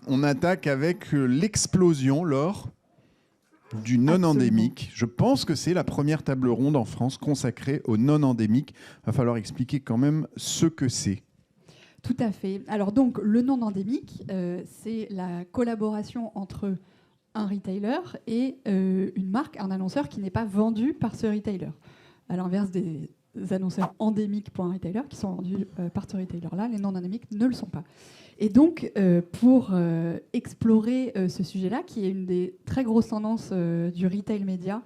On attaque avec l'explosion, Laure, du non-endémique. Je pense que c'est la première table ronde en France consacrée au non-endémique. Il va falloir expliquer quand même ce que c'est. Tout à fait. Alors donc, le non-endémique, c'est la collaboration entre un retailer et une marque, un annonceur qui n'est pas vendu par ce retailer. À l'inverse des annonceurs endémiques pour un retailer qui sont vendus par ce retailer-là, les non-endémiques ne le sont pas. Et donc, pour explorer ce sujet-là, qui est une des très grosses tendances du retail média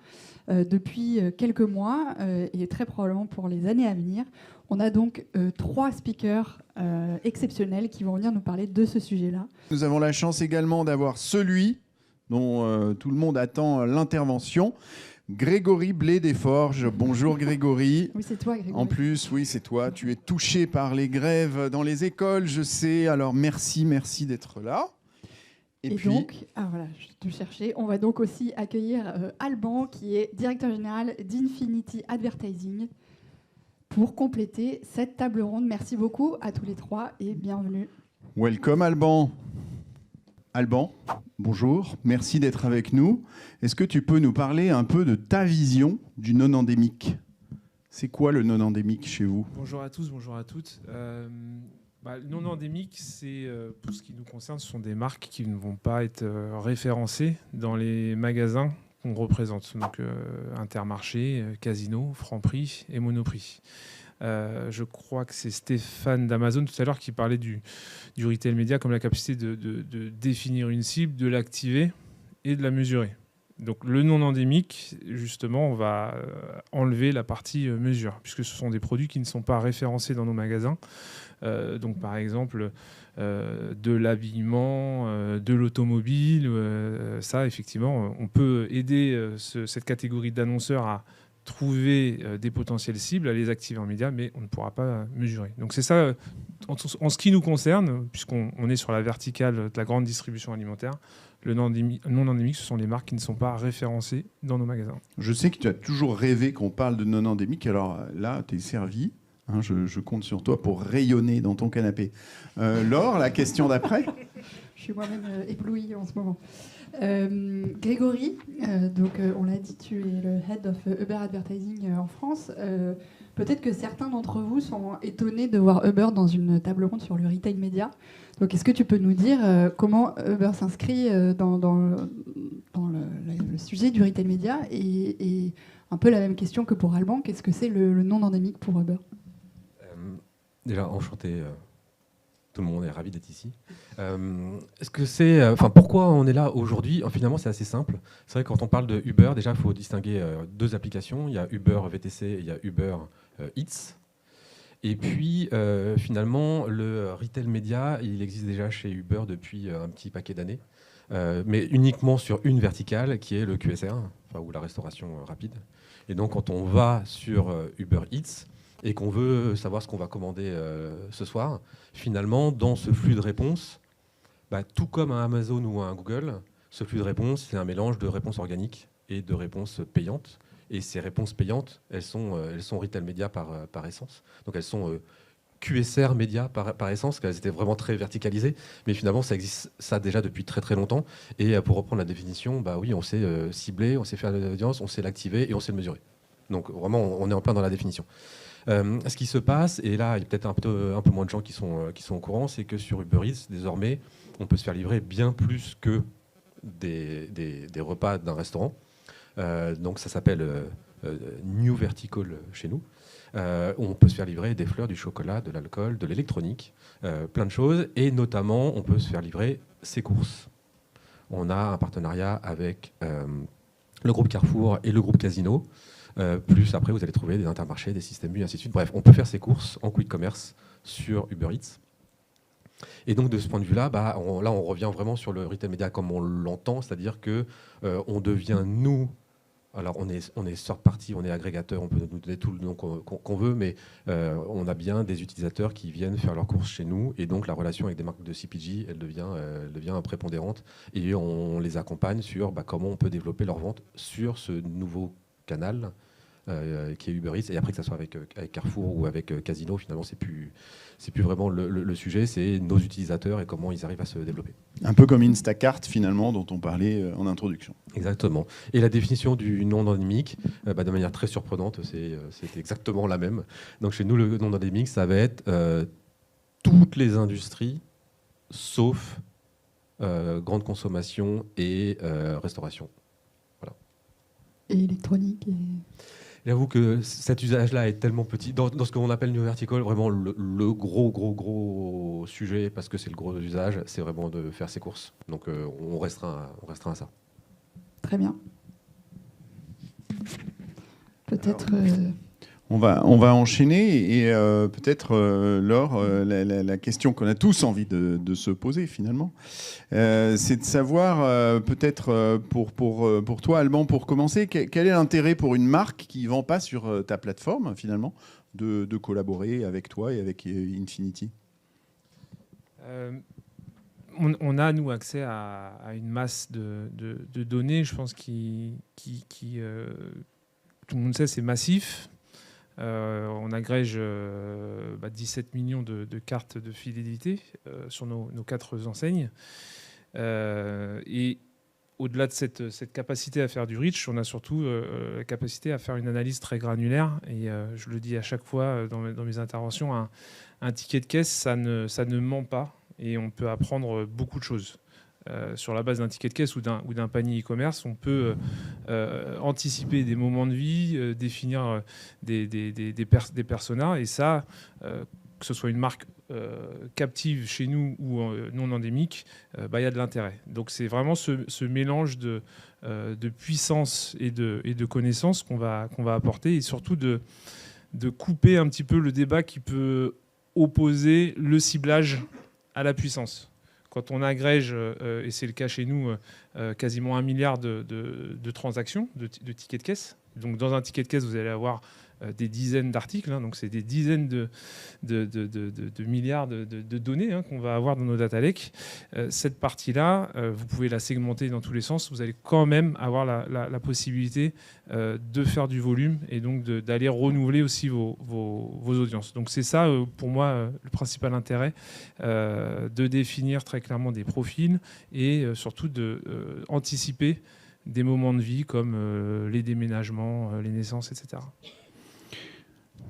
depuis quelques mois et très probablement pour les années à venir, on a donc 3 speakers exceptionnels qui vont venir nous parler de ce sujet-là. Nous avons la chance également d'avoir celui dont tout le monde attend l'intervention, Grégory Blé-Desforges. Bonjour Grégory. Oui, c'est toi Grégory. En plus, oui, c'est toi. Tu es touché par les grèves dans les écoles, je sais. Alors merci d'être là. Et puis, donc, voilà, je te cherchais. On va donc aussi accueillir Alban, qui est directeur général d'Infinity Advertising, pour compléter cette table ronde. Merci beaucoup à tous les 3 et bienvenue. Welcome Alban. Alban, bonjour, merci d'être avec nous. Est-ce que tu peux nous parler un peu de ta vision du non-endémique ? C'est quoi le non-endémique chez vous ? Bonjour à tous, bonjour à toutes. Le non-endémique, c'est, pour ce qui nous concerne, ce sont des marques qui ne vont pas être référencées dans les magasins qu'on représente. Donc Intermarché, Casino, Franprix et Monoprix. Je crois que c'est Stéphane d'Amazon tout à l'heure qui parlait du retail média comme la capacité de définir une cible, de l'activer et de la mesurer. Donc le non endémique, justement, on va enlever la partie mesure, puisque ce sont des produits qui ne sont pas référencés dans nos magasins. Donc par exemple, de l'habillement, de l'automobile, ça effectivement, on peut aider cette catégorie d'annonceurs à trouver des potentielles cibles, à les activer en médias, mais on ne pourra pas mesurer. Donc c'est ça, en ce qui nous concerne, puisqu'on est sur la verticale de la grande distribution alimentaire, le non-endémique, ce sont les marques qui ne sont pas référencées dans nos magasins. Je sais que tu as toujours rêvé qu'on parle de non-endémique, alors là, tu es servi. Hein, je compte sur toi pour rayonner dans ton canapé. Laure, la question d'après ? Je suis moi-même éblouie en ce moment. Grégory, on l'a dit, tu es le Head of Uber Advertising en France. Peut-être que certains d'entre vous sont étonnés de voir Uber dans une table ronde sur le retail média. Donc, est-ce que tu peux nous dire comment Uber s'inscrit dans le sujet du retail média et un peu la même question que pour Alban, qu'est-ce que c'est le non-endémique pour Uber ? Déjà, enchanté. Tout le monde est ravi d'être ici. Est-ce que c'est, pourquoi on est là aujourd'hui ? Finalement, c'est assez simple. C'est vrai que quand on parle de Uber, déjà, il faut distinguer 2 applications. Il y a Uber VTC et il y a Uber Eats. Et puis, finalement, le retail média, il existe déjà chez Uber depuis un petit paquet d'années, mais uniquement sur une verticale qui est le QSR, ou la restauration rapide. Et donc, quand on va sur Uber Eats, et qu'on veut savoir ce qu'on va commander ce soir, finalement, dans ce flux de réponses, tout comme un Amazon ou un Google, ce flux de réponses, c'est un mélange de réponses organiques et de réponses payantes. Et ces réponses payantes, elles sont retail média par essence. Donc elles sont QSR média par essence, qu'elles étaient vraiment très verticalisées. Mais finalement, ça existe ça déjà depuis très très longtemps. Et pour reprendre la définition, oui, on sait cibler, on sait faire de l'audience, on sait l'activer et on sait le mesurer. Donc vraiment, on est en plein dans la définition. Ce qui se passe, et là il y a peut-être un peu moins de gens qui sont au courant, c'est que sur Uber Eats, désormais, on peut se faire livrer bien plus que des repas d'un restaurant. Donc ça s'appelle New Vertical chez nous. On peut se faire livrer des fleurs, du chocolat, de l'alcool, de l'électronique, plein de choses, et notamment on peut se faire livrer ses courses. On a un partenariat avec le groupe Carrefour et le groupe Casino. Plus après, vous allez trouver des Intermarchés, des systèmes U, et ainsi de suite. Bref, on peut faire ses courses en quick commerce sur Uber Eats. Et donc, de ce point de vue-là, on revient vraiment sur le retail média comme on l'entend, c'est-à-dire que on devient nous. Alors, on est third party, on est agrégateur, on peut nous donner tout le nom qu'on veut, mais on a bien des utilisateurs qui viennent faire leurs courses chez nous, et donc la relation avec des marques de CPG, elle devient prépondérante, et on les accompagne sur comment on peut développer leur vente sur ce nouveau canal qui est Uber Eats. Et après, que ça soit avec Carrefour ou avec Casino, finalement, c'est plus vraiment le sujet, c'est nos utilisateurs et comment ils arrivent à se développer. Un peu comme Instacart, finalement, dont on parlait en introduction. Exactement. Et la définition du non endémique, de manière très surprenante, c'est exactement la même. Donc chez nous, le non endémique, ça va être toutes les industries, sauf grande consommation et restauration. Voilà. Et électronique. J'avoue que cet usage-là est tellement petit. Dans ce qu'on appelle New Vertical, vraiment le gros sujet, parce que c'est le gros usage, c'est vraiment de faire ses courses. Donc on restreint à ça. Très bien. Peut-être... On va enchaîner et peut-être, Laure, la question qu'on a tous envie de se poser finalement, c'est de savoir, peut-être pour toi, Alban, pour commencer, quel est l'intérêt pour une marque qui ne vend pas sur ta plateforme finalement de collaborer avec toi et avec Infinity ? On a, nous, accès à une masse de données, je pense, qui tout le monde sait, c'est massif. On agrège 17 millions de cartes de fidélité sur nos 4 enseignes. Et au-delà de cette capacité à faire du reach, on a surtout la capacité à faire une analyse très granulaire. Et je le dis à chaque fois dans mes interventions, un ticket de caisse, ça ne ment pas. Et on peut apprendre beaucoup de choses. Sur la base d'un ticket de caisse ou d'un panier e-commerce, on peut anticiper des moments de vie, définir des personas. Et ça, que ce soit une marque captive chez nous ou non endémique, y a de l'intérêt. Donc c'est vraiment ce mélange de puissance et de connaissances qu'on va apporter, et surtout de couper un petit peu le débat qui peut opposer le ciblage à la puissance. Quand on agrège, et c'est le cas chez nous, quasiment 1 milliard de transactions, de tickets de caisse. Donc dans un ticket de caisse, vous allez avoir des dizaines d'articles, donc c'est des dizaines de milliards de données qu'on va avoir dans nos data lakes. Cette partie-là, vous pouvez la segmenter dans tous les sens. Vous allez quand même avoir la possibilité de faire du volume et donc d'aller renouveler aussi vos audiences. Donc c'est ça, pour moi, le principal intérêt, de définir très clairement des profils et surtout d'anticiper des moments de vie comme les déménagements, les naissances, etc.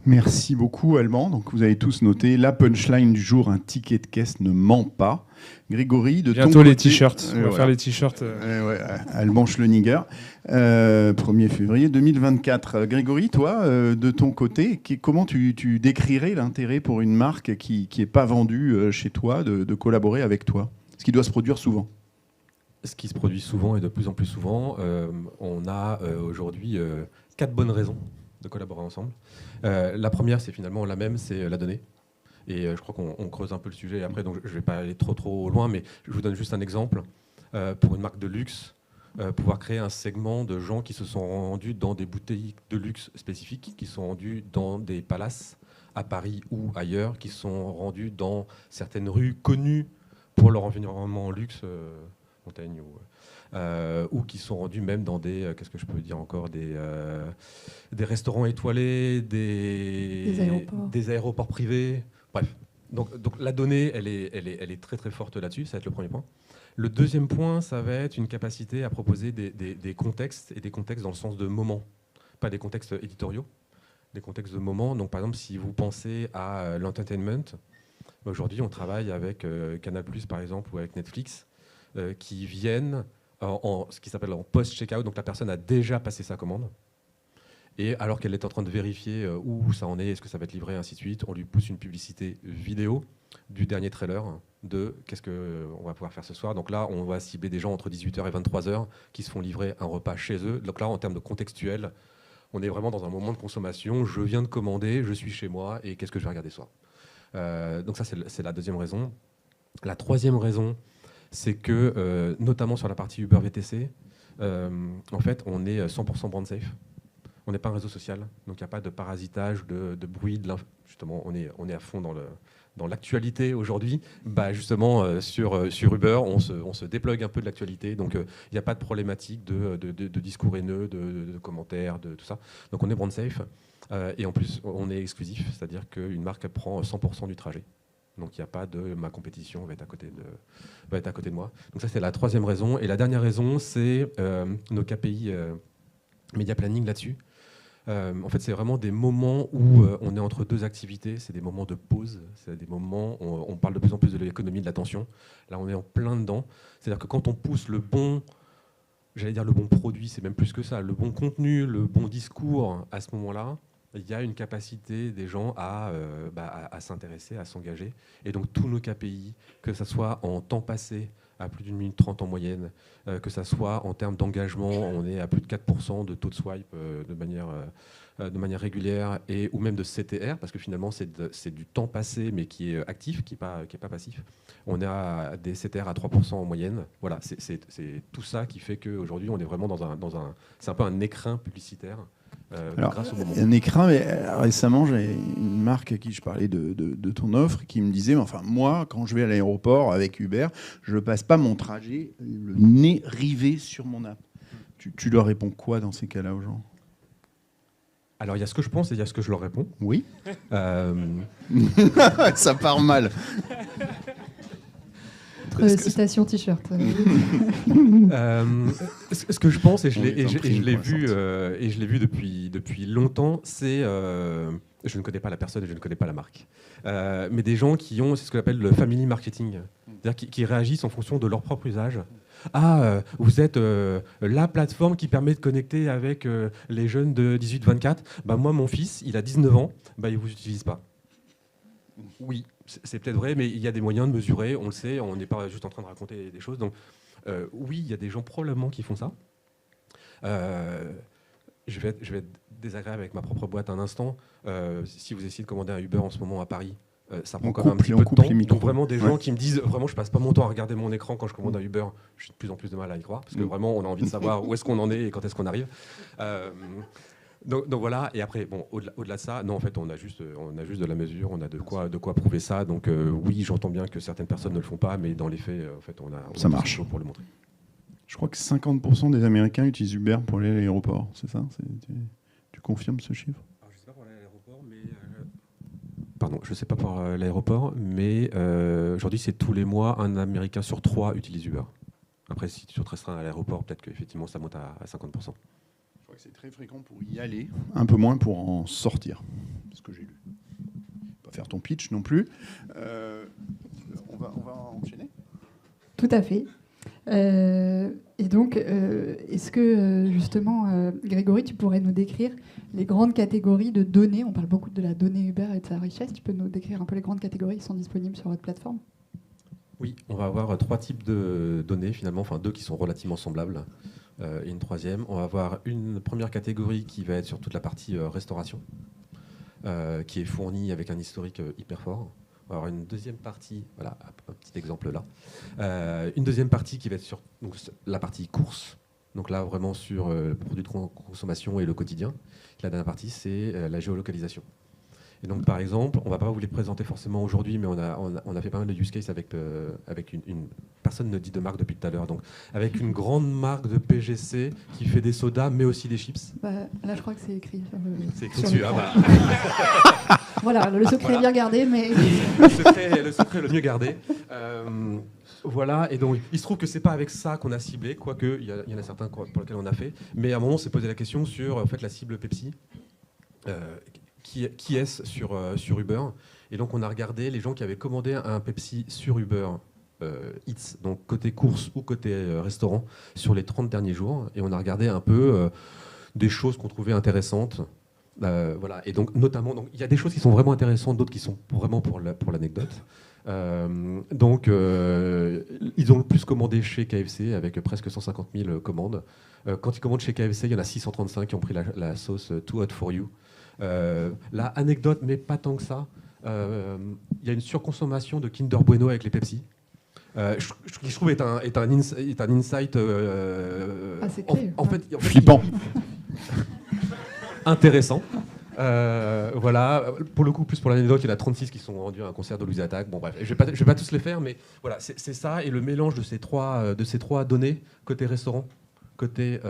Merci beaucoup, Alban. Donc, vous avez tous noté la punchline du jour, un ticket de caisse ne ment pas. Grégory, de bientôt ton côté... les t-shirts. On va faire les t-shirts. Alban Schlöniger, 1er février 2024. Grégory, toi, de ton côté, comment tu décrirais l'intérêt pour une marque qui n'est pas vendue chez toi de collaborer avec toi ? Ce qui doit se produire souvent. Ce qui se produit souvent et de plus en plus souvent, on a aujourd'hui 4 bonnes raisons de collaborer ensemble. La première, c'est finalement la même, c'est la donnée. Et je crois qu'on creuse un peu le sujet après, donc je ne vais pas aller trop loin, mais je vous donne juste un exemple. Pour une marque de luxe, pouvoir créer un segment de gens qui se sont rendus dans des boutiques de luxe spécifiques, qui sont rendus dans des palaces à Paris ou ailleurs, qui sont rendus dans certaines rues connues pour leur environnement luxe, Montaigne ou qui sont rendus même dans des, qu'est-ce que je peux dire encore, des restaurants étoilés, des aéroports privés, bref. Donc la donnée, elle est très très forte là-dessus, ça va être le premier point. Le deuxième point, ça va être une capacité à proposer des contextes, et des contextes dans le sens de moment, pas des contextes éditoriaux, des contextes de moment. Donc par exemple, si vous pensez à l'entertainment, aujourd'hui on travaille avec Canal+, par exemple, ou avec Netflix, qui viennent en ce qui s'appelle en post-checkout, donc la personne a déjà passé sa commande, et alors qu'elle est en train de vérifier où ça en est, est-ce que ça va être livré, ainsi de suite, on lui pousse une publicité vidéo du dernier trailer de qu'est-ce qu'on va pouvoir faire ce soir. Donc là, on va cibler des gens entre 18h et 23h qui se font livrer un repas chez eux. Donc là, en termes de contextuel, on est vraiment dans un moment de consommation. Je viens de commander, je suis chez moi, et qu'est-ce que je vais regarder ce soir. Donc ça, c'est la deuxième raison. La troisième raison, c'est que, notamment sur la partie Uber VTC, en fait, on est 100% brand safe. On n'est pas un réseau social, donc il n'y a pas de parasitage, de bruit. Justement, on est à fond dans l'actualité aujourd'hui, bah justement sur Uber, on se déplugue un peu de l'actualité, donc il n'y a pas de problématique de discours haineux, de commentaires, de tout ça. Donc on est brand safe, et en plus on est exclusif, c'est-à-dire qu'une marque elle prend 100% du trajet. Donc il n'y a pas de ma compétition va être à côté de moi. Donc ça c'est la troisième raison. Et la dernière raison, c'est nos KPI Media Planning là-dessus. En fait, c'est vraiment des moments où on est entre deux activités, c'est des moments de pause, c'est des moments où on parle de plus en plus de l'économie de l'attention. Là, on est en plein dedans. C'est-à-dire que quand on pousse le bon produit, c'est même plus que ça, le bon contenu, le bon discours à ce moment-là, il y a une capacité des gens à s'intéresser, à s'engager. Et donc, tous nos KPI, que ce soit en temps passé, à plus d'1 minute 30 en moyenne, que ça soit en termes d'engagement, on est à plus de 4% de taux de swipe de manière régulière, ou même de CTR, parce que finalement c'est du temps passé mais qui est actif, qui est pas passif. On est à des CTR à 3% en moyenne. Voilà, c'est tout ça qui fait qu'aujourd'hui on est vraiment c'est un peu un écrin publicitaire. Alors, grâce au moment. Un écran, mais récemment, j'ai une marque à qui je parlais de ton offre qui me disait, enfin, moi, quand je vais à l'aéroport avec Uber, je ne passe pas mon trajet le nez rivé sur mon app. Tu leur réponds quoi dans ces cas-là aux gens ? Alors, il y a ce que je pense et il y a ce que je leur réponds. Oui. Ça part mal. Citation t-shirt. Ce que je pense, et je l'ai vu depuis longtemps, c'est... je ne connais pas la personne et je ne connais pas la marque. Mais des gens qui ont, c'est ce qu'on appelle le family marketing, c'est-à-dire qui réagissent en fonction de leur propre usage. Vous êtes la plateforme qui permet de connecter avec les jeunes de 18-24. Bah, moi, mon fils, il a 19 ans, bah, il ne vous utilise pas. Oui, c'est peut-être vrai, mais il y a des moyens de mesurer, on le sait, on n'est pas juste en train de raconter des choses. Donc oui, il y a des gens probablement qui font ça. Je vais être désagréable avec ma propre boîte un instant. Si vous essayez de commander un Uber en ce moment à Paris, ça prend quand même un petit peu de temps. Donc vraiment des gens qui me disent, vraiment je passe pas mon temps à regarder mon écran quand je commande un Uber, j'ai de plus en plus de mal à y croire, parce que vraiment on a envie de savoir où est-ce qu'on en est et quand est-ce qu'on arrive. Donc voilà, et après, bon, au-delà de ça, non, en fait, on a juste de la mesure, on a de quoi prouver ça. Donc oui, j'entends bien que certaines personnes ne le font pas, mais dans les faits, en fait, on a ça marche pour le montrer. Je crois que 50% des Américains utilisent Uber pour aller à l'aéroport, c'est ça ? Tu confirmes ce chiffre ? Alors, je ne sais pas pour aller à l'aéroport, mais... Pardon, je ne sais pas pour l'aéroport, mais aujourd'hui, c'est tous les mois, un Américain sur 3 utilise Uber. Après, si tu te restreins à l'aéroport, peut-être qu'effectivement, ça monte à 50%. Je crois que c'est très fréquent pour y aller, un peu moins pour en sortir, ce que j'ai lu. Pas faire ton pitch non plus. On va enchaîner ? Tout à fait. Et donc, est-ce que justement, Grégory, tu pourrais nous décrire les grandes catégories de données ? On parle beaucoup de la donnée Uber et de sa richesse. Tu peux nous décrire un peu les grandes catégories qui sont disponibles sur votre plateforme ? Oui, on va avoir 3 types de données finalement, enfin 2 qui sont relativement semblables et une troisième. On va avoir une première catégorie qui va être sur toute la partie restauration, qui est fournie avec un historique hyper fort. On va avoir une deuxième partie, voilà, un petit exemple là. Une deuxième partie qui va être sur donc, la partie course, donc là vraiment sur produits de consommation et le quotidien. La dernière partie, c'est la géolocalisation. Et donc, par exemple, on ne va pas vous les présenter forcément aujourd'hui, mais on a fait pas mal de use cases avec une personne ne dit de marque depuis tout à l'heure, donc avec une grande marque de PGC qui fait des sodas, mais aussi des chips. Là, je crois que c'est écrit. C'est écrit dessus. Voilà, le secret est bien gardé, mais... le secret le mieux gardé. Voilà, et donc il se trouve que c'est pas avec ça qu'on a ciblé, quoique il y en a certains pour lesquels on a fait, mais à un moment on s'est posé la question sur en fait, la cible Pepsi. Qui est-ce sur Uber. Et donc on a regardé les gens qui avaient commandé un Pepsi sur Uber Eats, donc côté course ou côté restaurant, sur les 30 derniers jours. Et on a regardé un peu des choses qu'on trouvait intéressantes. Voilà. Et donc notamment, il y a des choses qui sont vraiment intéressantes, d'autres qui sont vraiment pour l'anecdote. Donc ils ont le plus commandé chez KFC avec presque 150 000 commandes. Quand ils commandent chez KFC, il y en a 635 qui ont pris la sauce Too Hot For You. La anecdote, mais pas tant que ça, il y a une surconsommation de Kinder Bueno avec les Pepsi. Je trouve est un insight c'est clé, flippant, intéressant. Voilà, pour le coup, plus pour l'anecdote, il y en a 36 qui sont rendus à un concert de Louise Attaque. Bon bref, je vais pas tous les faire, mais voilà, c'est ça, et le mélange de ces trois données, côté restaurant, côté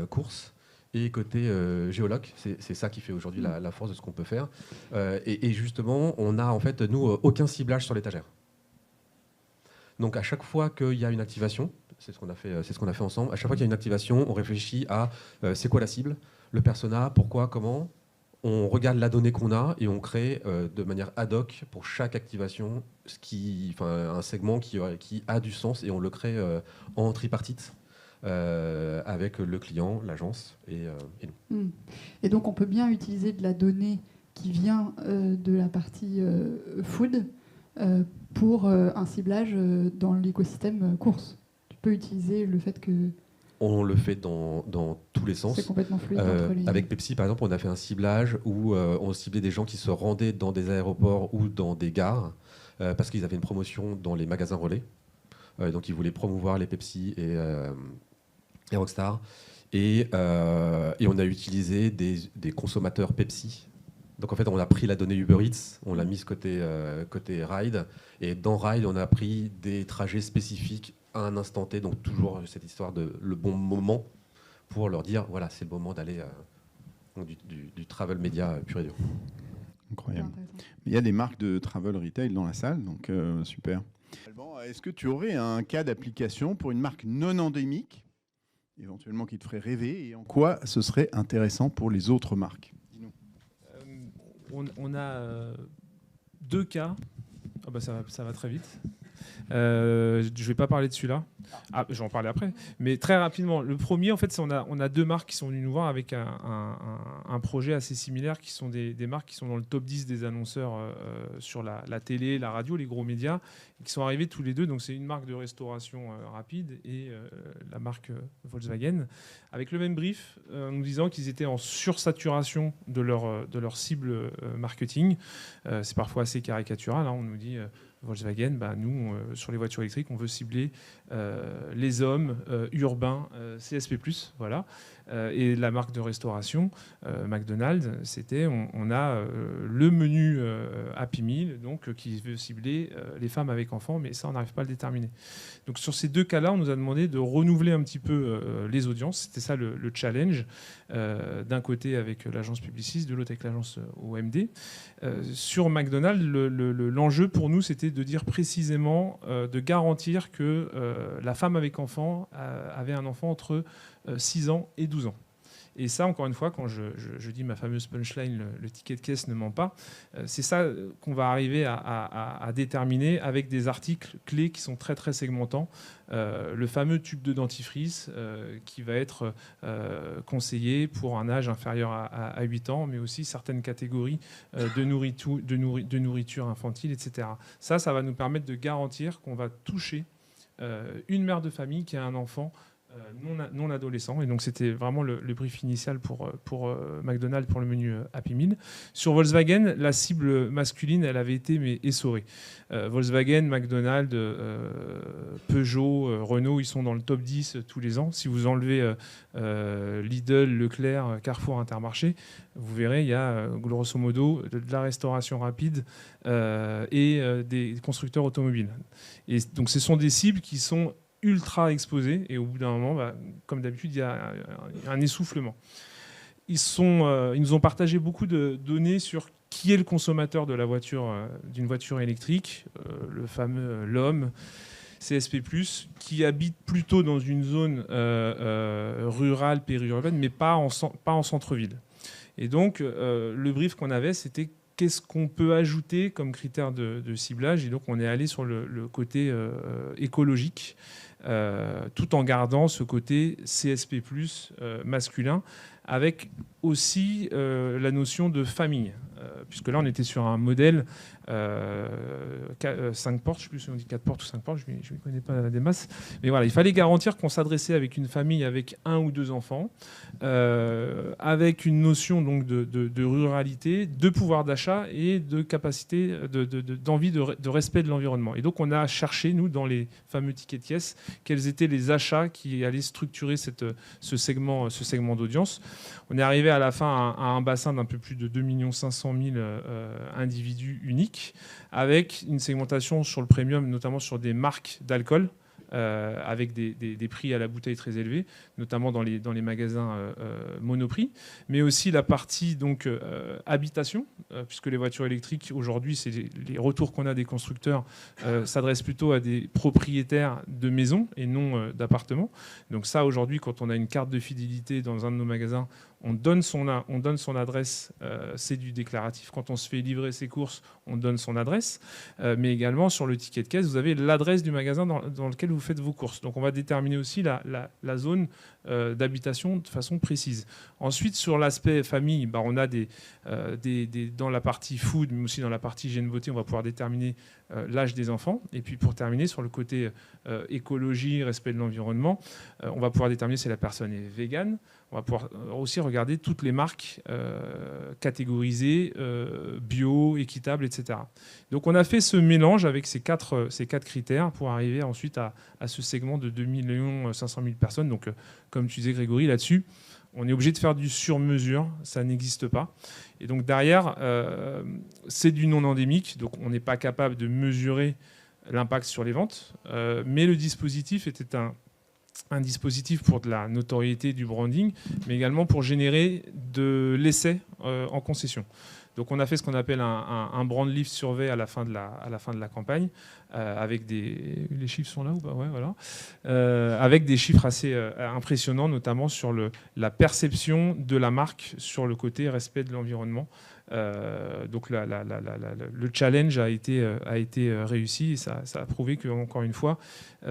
course et côté géologue, c'est ça qui fait aujourd'hui la force de ce qu'on peut faire. Et justement, on a en fait, nous, aucun ciblage sur l'étagère. Donc à chaque fois qu'il y a une activation, c'est ce qu'on a fait ensemble, à chaque fois qu'il y a une activation, on réfléchit à c'est quoi la cible, le persona, pourquoi, comment. On regarde la donnée qu'on a et on crée de manière ad hoc pour chaque activation un segment qui a du sens, et on le crée en tripartite avec le client, l'agence et nous. Et donc on peut bien utiliser de la donnée qui vient de la partie food pour un ciblage dans l'écosystème course. Tu peux utiliser le fait que... On le fait dans tous les sens. C'est complètement fluide entre les... Avec Pepsi, par exemple, on a fait un ciblage où on ciblait des gens qui se rendaient dans des aéroports ou dans des gares parce qu'ils avaient une promotion dans les magasins relais. Donc ils voulaient promouvoir les Pepsi et Rockstar. Et on a utilisé des consommateurs Pepsi. Donc en fait, on a pris la donnée Uber Eats, on l'a mise côté Ride. Et dans Ride, on a pris des trajets spécifiques à un instant T, donc toujours cette histoire de le bon moment pour leur dire, voilà, c'est le moment d'aller du travel média pur et dur. Incroyable. Il y a des marques de travel retail dans la salle, donc super. Alban, est-ce que tu aurais un cas d'application pour une marque non endémique, éventuellement qui te ferait rêver, et en quoi ce serait intéressant pour les autres marques? Dis-nous. On a deux cas. Oh bah ça va très vite. Je ne vais pas parler de celui-là. Je vais en parler après. Mais très rapidement, le premier, en fait, c'est on a deux marques qui sont venues nous voir avec un projet assez similaire, qui sont des marques qui sont dans le top 10 des annonceurs sur la télé, la radio, les gros médias, et qui sont arrivés tous les deux. Donc, c'est une marque de restauration rapide et la marque Volkswagen, avec le même brief, nous disant qu'ils étaient en sursaturation de leur cible marketing. C'est parfois assez caricatural. Hein. On nous dit... Volkswagen, nous, sur les voitures électriques, on veut cibler les hommes urbains, CSP+, voilà. Et la marque de restauration, McDonald's, c'était, on a le menu Happy Meal, donc, qui veut cibler les femmes avec enfants, mais ça, on n'arrive pas à le déterminer. Donc sur ces deux cas-là, on nous a demandé de renouveler un petit peu les audiences. C'était ça le challenge, d'un côté avec l'agence Publicis, de l'autre avec l'agence OMD. Sur McDonald's, l'enjeu pour nous, c'était de dire précisément, de garantir que la femme avec enfant avait un enfant entre 6 ans et 12 ans. Et ça, encore une fois, quand je dis ma fameuse punchline, le ticket de caisse ne ment pas, c'est ça qu'on va arriver à déterminer avec des articles clés qui sont très, très segmentants. Le fameux tube de dentifrice qui va être conseillé pour un âge inférieur à 8 ans, mais aussi certaines catégories de nourriture infantile, etc. Ça va nous permettre de garantir qu'on va toucher une mère de famille qui a un enfant non adolescent, et donc c'était vraiment le brief initial pour McDonald's pour le menu Happy Meal. Sur Volkswagen, la cible masculine, elle avait été essorée. Volkswagen, McDonald's, Peugeot, Renault, ils sont dans le top 10 tous les ans. Si vous enlevez Lidl, Leclerc, Carrefour, Intermarché, vous verrez, il y a grosso modo de la restauration rapide et des constructeurs automobiles. Et donc ce sont des cibles qui sont ultra exposés, et au bout d'un moment, comme d'habitude, il y a un essoufflement. Ils nous ont partagé beaucoup de données sur qui est le consommateur de la voiture, d'une voiture électrique, le fameux l'homme, CSP+, qui habite plutôt dans une zone rurale, périurbaine, mais pas en centre-ville. Et donc, le brief qu'on avait, c'était qu'est-ce qu'on peut ajouter comme critère de ciblage. Et donc, on est allé sur le côté écologique, tout en gardant ce côté CSP+, masculin, avec aussi la notion de famille. puisque là, on était sur un modèle 5 portes, je ne sais plus si on dit 4 portes ou 5 portes, je ne connais pas des masses. Mais voilà, il fallait garantir qu'on s'adressait avec une famille avec 1 ou 2 enfants, avec une notion donc, de ruralité, de pouvoir d'achat et de capacité, d'envie de respect de l'environnement. Et donc, on a cherché, nous, dans les fameux tickets de caisse, quels étaient les achats qui allaient structurer ce segment d'audience. On est arrivé à la fin à un bassin d'un peu plus de 2 500 000 individus uniques, avec une segmentation sur le premium, notamment sur des marques d'alcool, avec des prix à la bouteille très élevés, notamment dans les magasins Monoprix, mais aussi la partie donc, habitation, puisque les voitures électriques, aujourd'hui, c'est les retours qu'on a des constructeurs, s'adressent plutôt à des propriétaires de maisons et non d'appartements. Donc ça, aujourd'hui, quand on a une carte de fidélité dans un de nos magasins, on donne son adresse, c'est du déclaratif. Quand on se fait livrer ses courses, on donne son adresse. Mais également, sur le ticket de caisse, vous avez l'adresse du magasin dans lequel vous faites vos courses. Donc, on va déterminer aussi la zone d'habitation de façon précise. Ensuite, sur l'aspect famille, on a dans la partie food, mais aussi dans la partie hygiène beauté, on va pouvoir déterminer l'âge des enfants. Et puis, pour terminer, sur le côté écologie, respect de l'environnement, on va pouvoir déterminer si la personne est végane. On va pouvoir aussi regarder toutes les marques catégorisées, bio, équitables, etc. Donc on a fait ce mélange avec ces quatre critères pour arriver ensuite à ce segment de 2 500 000 personnes. Donc comme tu disais Grégory, là-dessus, on est obligé de faire du sur-mesure, ça n'existe pas. Et donc derrière, c'est du non-endémique, donc on n'est pas capable de mesurer l'impact sur les ventes, mais le dispositif était un dispositif pour de la notoriété, du branding, mais également pour générer de l'essai en concession. Donc on a fait ce qu'on appelle un brand lift survey à la fin de la campagne, avec les chiffres sont là ou pas, ouais, voilà, avec des chiffres assez impressionnants, notamment sur la perception de la marque sur le côté respect de l'environnement. Donc le challenge a été réussi et ça a prouvé que, encore une fois,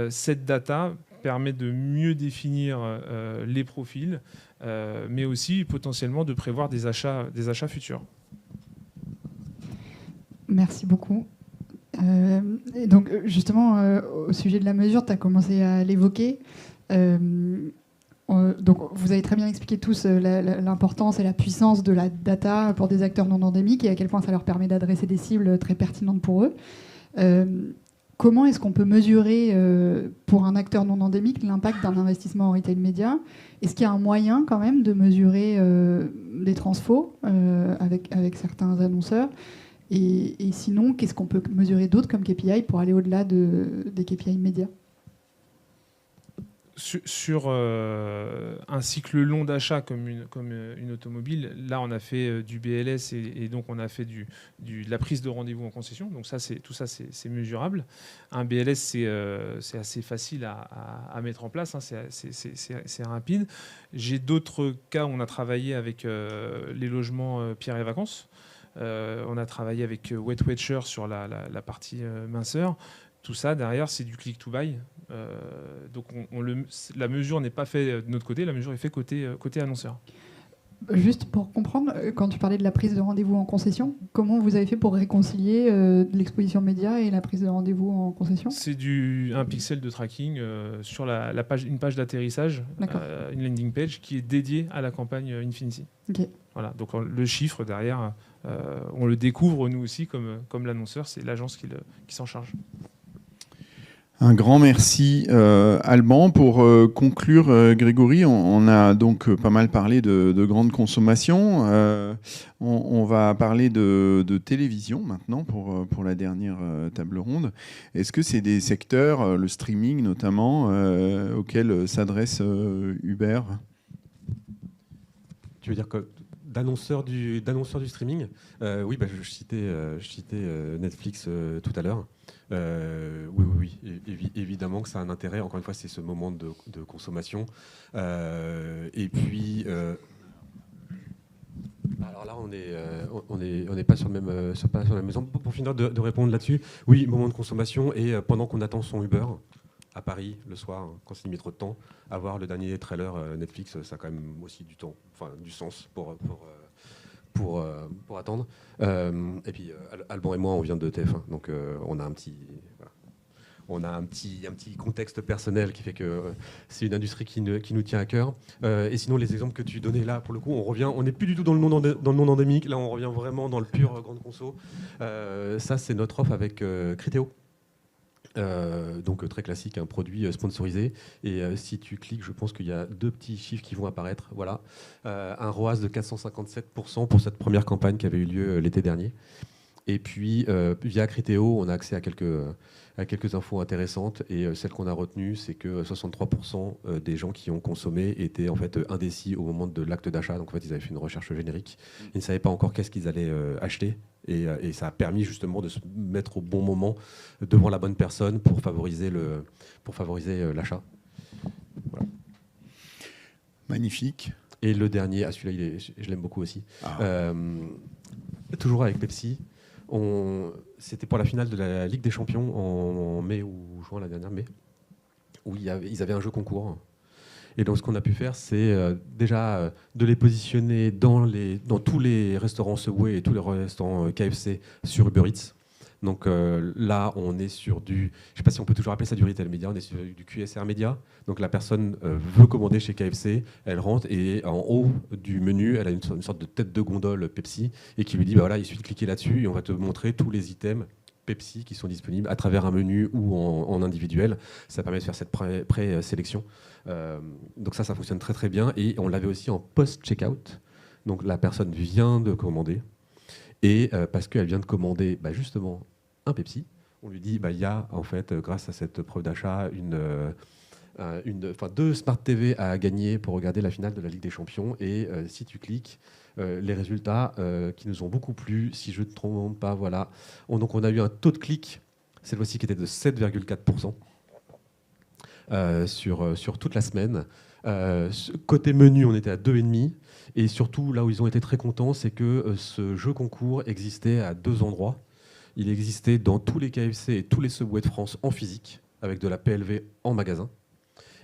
cette data permet de mieux définir les profils, mais aussi potentiellement de prévoir des achats futurs. Merci beaucoup. Et donc justement, au sujet de la mesure, tu as commencé à l'évoquer. Donc vous avez très bien expliqué tous l'importance et la puissance de la data pour des acteurs non endémiques et à quel point ça leur permet d'adresser des cibles très pertinentes pour eux. Comment est-ce qu'on peut mesurer pour un acteur non endémique l'impact d'un investissement en retail média ? Est-ce qu'il y a un moyen quand même de mesurer des transfos avec certains annonceurs ? Et sinon, qu'est-ce qu'on peut mesurer d'autre comme KPI pour aller au-delà des KPI médias ? Sur un cycle long d'achat comme une automobile, là on a fait du BLS et donc on a fait de la prise de rendez-vous en concession. Donc tout ça c'est mesurable. Un BLS c'est assez facile à mettre en place, hein, c'est rapide. J'ai d'autres cas où on a travaillé avec les logements Pierre et Vacances. On a travaillé avec Weight Watcher sur la partie minceur. Tout ça, derrière, c'est du click to buy. Donc la mesure n'est pas faite de notre côté, la mesure est faite côté annonceur. Juste pour comprendre, quand tu parlais de la prise de rendez-vous en concession, comment vous avez fait pour réconcilier l'exposition média et la prise de rendez-vous en concession ? C'est un pixel de tracking sur une page d'atterrissage, une landing page qui est dédiée à la campagne Infinity. Okay. Voilà, donc le chiffre derrière, on le découvre nous aussi comme l'annonceur, c'est l'agence qui s'en charge. Un grand merci Alban. Pour conclure, Grégory, on a donc pas mal parlé de grande consommation. On va parler de télévision maintenant pour la dernière table ronde. Est-ce que c'est des secteurs, le streaming notamment, auxquels s'adresse Uber ? Tu veux dire que d'annonceurs du streaming ? Oui, je citais Netflix tout à l'heure. Oui, évidemment que ça a un intérêt. Encore une fois, c'est ce moment de consommation. Et puis, alors là, on n'est pas sur la même maison. Pour finir de répondre là-dessus, oui, moment de consommation et pendant qu'on attend son Uber à Paris le soir, quand il met trop de temps, avoir le dernier trailer Netflix, ça a quand même aussi du temps, enfin du sens pour attendre. Et puis Alban et moi, on vient de TF1, donc on a un petit... Voilà. On a un petit contexte personnel qui fait que c'est une industrie qui nous tient à cœur. Et sinon, les exemples que tu donnais là, pour le coup, on n'est plus du tout dans le non endémique. Là, on revient vraiment dans le pur grande conso. Ça, c'est notre offre avec Criteo. Donc très classique, un produit sponsorisé. Et si tu cliques, je pense qu'il y a 2 petits chiffres qui vont apparaître. Voilà, un ROAS de 457% pour cette première campagne qui avait eu lieu l'été dernier. Et puis via Criteo, on a accès à quelques infos intéressantes. Et celle qu'on a retenue, c'est que 63% des gens qui ont consommé étaient en fait indécis au moment de l'acte d'achat. Donc en fait, ils avaient fait une recherche générique. Ils ne savaient pas encore qu'est-ce qu'ils allaient acheter. Et ça a permis justement de se mettre au bon moment devant la bonne personne pour favoriser l'achat. Voilà. Magnifique. Et le dernier, celui-là, je l'aime beaucoup aussi. Toujours avec Pepsi. C'était pour la finale de la Ligue des Champions en mai ou juin, la dernière mai, où ils avaient un jeu concours. Et donc, ce qu'on a pu faire, c'est déjà de les positionner dans tous les restaurants Subway et tous les restaurants KFC sur Uber Eats. Donc là, on est sur je ne sais pas si on peut toujours appeler ça du retail média, on est sur du QSR média. Donc la personne veut commander chez KFC, elle rentre et en haut du menu, elle a une sorte de tête de gondole Pepsi et qui lui dit, bah voilà, il suffit de cliquer là-dessus et on va te montrer tous les items Pepsi qui sont disponibles à travers un menu ou en individuel. Ça permet de faire cette pré-sélection. Donc ça fonctionne très très bien. Et on l'avait aussi en post-checkout. Donc la personne vient de commander. Et parce qu'elle vient de commander justement un Pepsi, on lui dit il y a en fait, grâce à cette preuve d'achat, 2 Smart TV à gagner pour regarder la finale de la Ligue des Champions. Et si tu cliques, les résultats qui nous ont beaucoup plu, si je ne me trompe pas, voilà. Donc on a eu un taux de clic, cette fois-ci, qui était de 7,4% sur toute la semaine. Côté menu, on était à 2,5%. Et surtout, là où ils ont été très contents, c'est que ce jeu concours existait à 2 endroits. Il existait dans tous les KFC et tous les Subway de France en physique, avec de la PLV en magasin.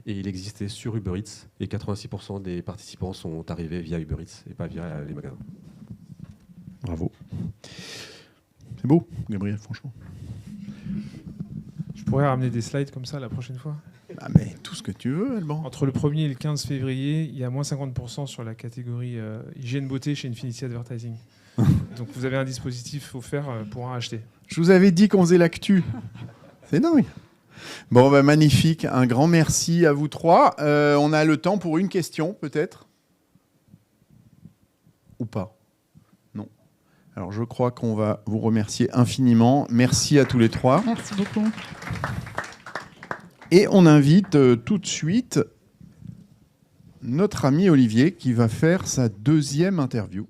Et il existait sur Uber Eats. Et 86% des participants sont arrivés via Uber Eats et pas via les magasins. Bravo. C'est beau, Gabriel, franchement. Je pourrais ramener des slides comme ça la prochaine fois. Mais tout ce que tu veux, Alban. Entre le 1er et le 15 février, il y a moins 50% sur la catégorie hygiène beauté chez Infinity Advertising. Donc vous avez un dispositif offert pour en acheter. Je vous avais dit qu'on faisait l'actu. C'est dingue. Bon, magnifique. Un grand merci à vous 3. On a le temps pour une question, peut-être ? Ou pas ? Non. Alors, je crois qu'on va vous remercier infiniment. Merci à tous les 3. Merci beaucoup. Et on invite tout de suite notre ami Olivier qui va faire sa 2e interview.